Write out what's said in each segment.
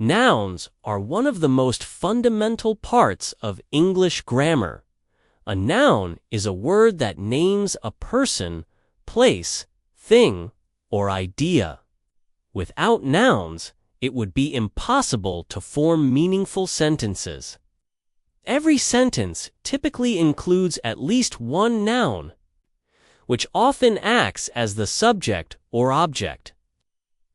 Nouns are one of the most fundamental parts of English grammar. A noun is a word that names a person, place, thing, or idea. Without nouns, it would be impossible to form meaningful sentences. Every sentence typically includes at least one noun, which often acts as the subject or object.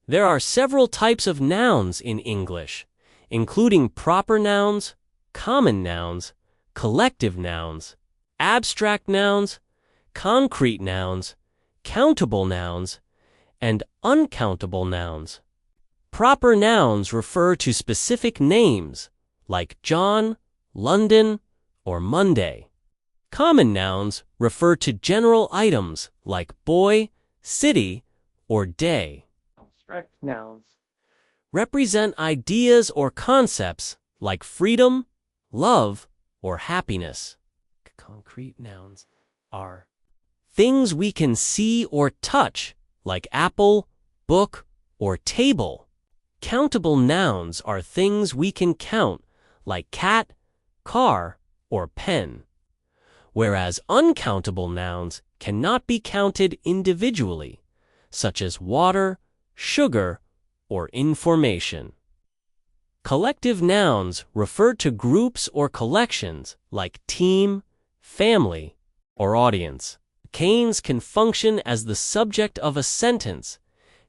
There are several types of nouns in English, including proper nouns, common nouns, collective nouns, abstract nouns, concrete nouns, countable nouns, and uncountable nouns. Proper nouns refer to specific names, like John, London, or Monday. Common nouns refer to general items like boy, city, or day. Abstract nouns represent ideas or concepts like freedom, love, or happiness. Concrete nouns are things we can see or touch, like apple, book, or table. Countable nouns are things we can count, like cat, car, or pen. Whereas uncountable nouns cannot be counted individually, such as water, sugar, or information. Collective nouns refer to groups or collections like team, family, or audience. Canes can function as the subject of a sentence,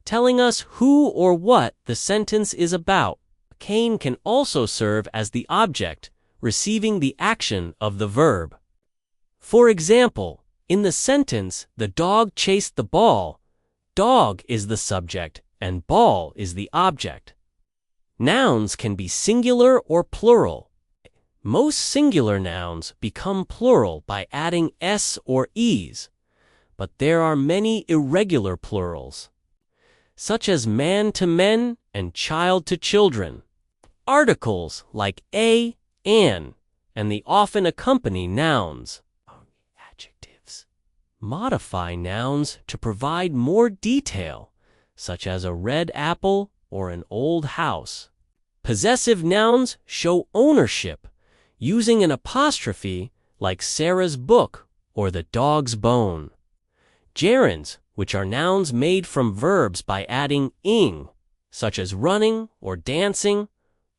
telling us who or what the sentence is about. A cane can also serve as the object, receiving the action of the verb. For example, in the sentence, "The dog chased the ball," dog is the subject and ball is the object. Nouns can be singular or plural. Most singular nouns become plural by adding s or es, but there are many irregular plurals, such as man to men and child to children. Articles like a, an, and they often accompany nouns. Adjectives modify nouns to provide more detail, such as a red apple or an old house. Possessive nouns show ownership, using an apostrophe like Sarah's book or the dog's bone. Gerunds, which are nouns made from verbs by adding ing, such as running or dancing,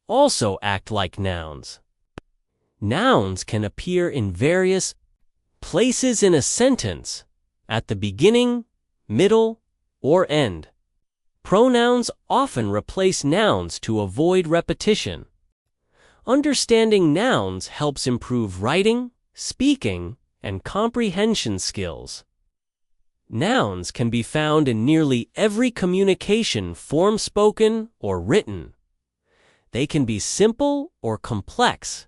also act like nouns. Nouns can appear in various places in a sentence, at the beginning, middle, or end. Pronouns often replace nouns to avoid repetition. Understanding nouns helps improve writing, speaking, and comprehension skills. Nouns can be found in nearly every communication form, spoken or written. They can be simple or complex.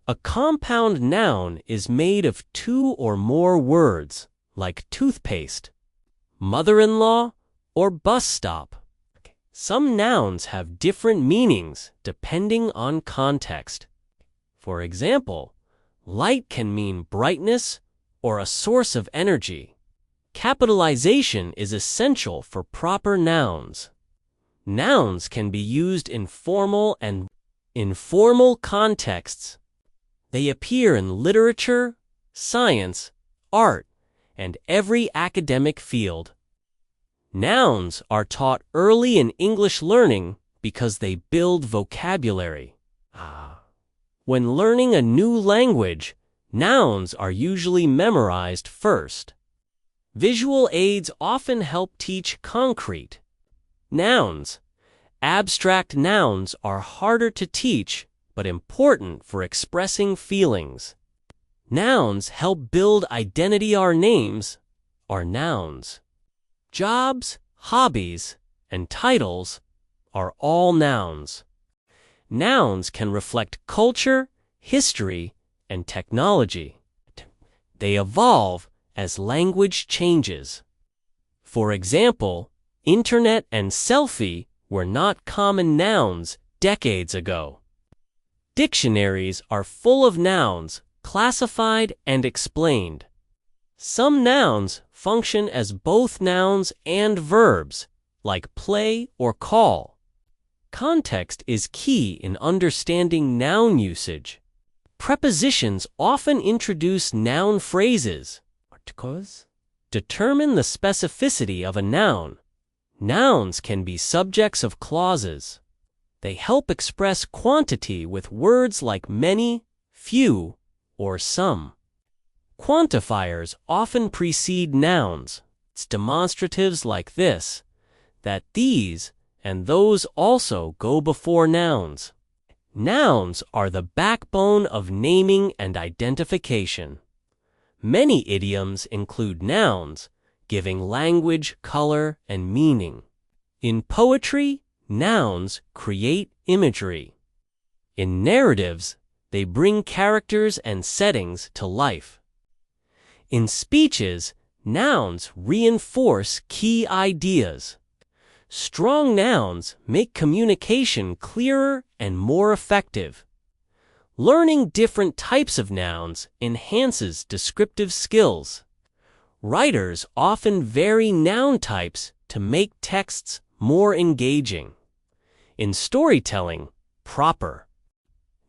A compound noun is made of two or more words, like toothpaste, mother-in-law, or bus stop. Some nouns have different meanings depending on context. For example, light can mean brightness or a source of energy. Capitalization is essential for proper nouns. Nouns can be used in formal and informal contexts. They appear in literature, science, art, and every academic field. Nouns are taught early in English learning because they build vocabulary. When learning a new language, nouns are usually memorized first. Visual aids often help teach concrete nouns. Abstract nouns are harder to teach, but important for expressing feelings. Nouns help build identity. Our names are nouns. Jobs, hobbies, and titles are all nouns. Nouns can reflect culture, history, and technology. They evolve as language changes. For example, internet and selfie were not common nouns decades ago. Dictionaries are full of nouns, classified and explained. Some nouns function as both nouns and verbs, like play or call. Context is key in understanding noun usage. Prepositions often introduce noun phrases. Articles determine the specificity of a noun. Nouns can be subjects of clauses. They help express quantity with words like many, few, or some. Quantifiers often precede nouns. It's demonstratives like this, that these and those also go before nouns. Nouns are the backbone of naming and identification. Many idioms include nouns, giving language, color, and meaning. In poetry, nouns create imagery. In narratives, they bring characters and settings to life. In speeches, nouns reinforce key ideas. Strong nouns make communication clearer and more effective. Learning different types of nouns enhances descriptive skills. Writers often vary noun types to make texts more engaging. In storytelling, proper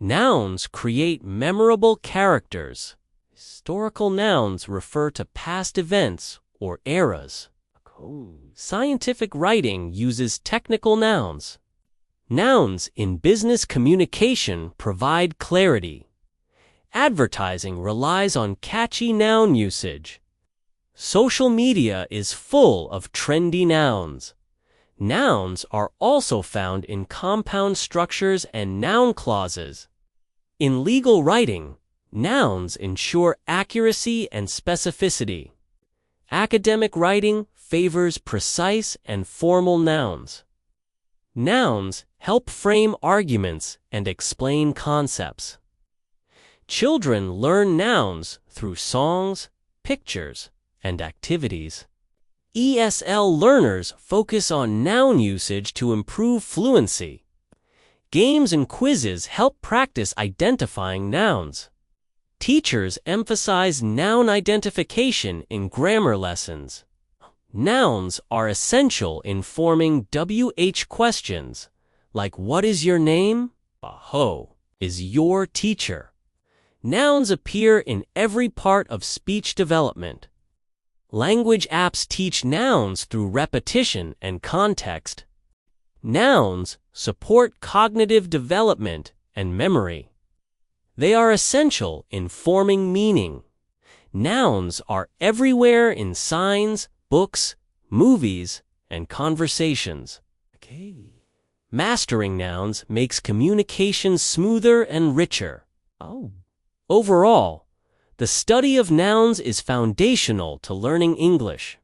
nouns create memorable characters. Historical nouns refer to past events or eras. Scientific writing uses technical nouns. Nouns in business communication provide clarity. Advertising relies on catchy noun usage. Social media is full of trendy nouns. Nouns are also found in compound structures and noun clauses. In legal writing, nouns ensure accuracy and specificity. Academic writing favors precise and formal nouns. Nouns help frame arguments and explain concepts. Children learn nouns through songs, pictures, and activities. ESL learners focus on noun usage to improve fluency. Games and quizzes help practice identifying nouns. Teachers emphasize noun identification in grammar lessons. Nouns are essential in forming WH questions, like what is your name? Ho is your teacher. Nouns appear in every part of speech development. Language apps teach nouns through repetition and context. Nouns support cognitive development and memory. They are essential in forming meaning. Nouns are everywhere in signs, books, movies, and conversations. Mastering nouns makes communication smoother and richer. Overall, the study of nouns is foundational to learning English.